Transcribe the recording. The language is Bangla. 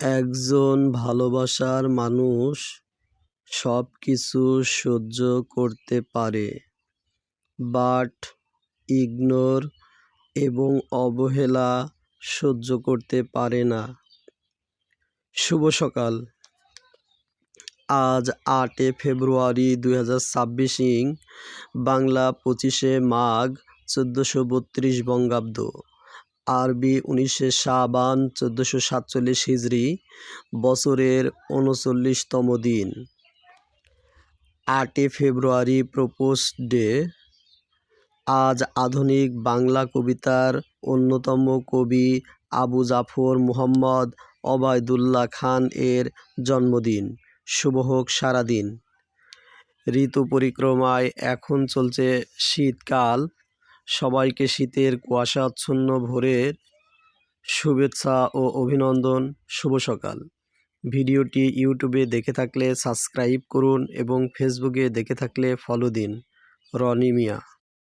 একজন ভালোবাসার মানুষ সবকিছু সহ্য করতে পারে, বাট ইগনোর এবং অবহেলা সহ্য করতে পারে না। শুভ সকাল। আজ ৮ ফেব্রুয়ারি ২০২৬ ইং বাংলা ২৫ মাঘ ১৪৩২ বঙ্গাব্দ, আরবি ১৯ শাবান ১৪৪৭ হিজরি, বছরের ৩৯তম দিন। ৮ ফেব্রুয়ারি প্রপোজ ডে। আজ আধুনিক বাংলা কবিতার অন্যতম কবি আবু জাফর মুহাম্মদ ওবায়দুল্লাহ খান এর জন্মদিন। শুভ হোক সারাদিন। ঋতু পরিক্রমায় এখন চলছে শীতকাল। সবাইকে শীতের কুয়াশাচ্ছন্ন ভোরের শুভেচ্ছা ও অভিনন্দন। শুভ সকাল। ভিডিওটি ইউটিউবে দেখে থাকলে সাবস্ক্রাইব করুন এবং ফেসবুকে দেখে থাকলে ফলো দিন। রনি মিয়া।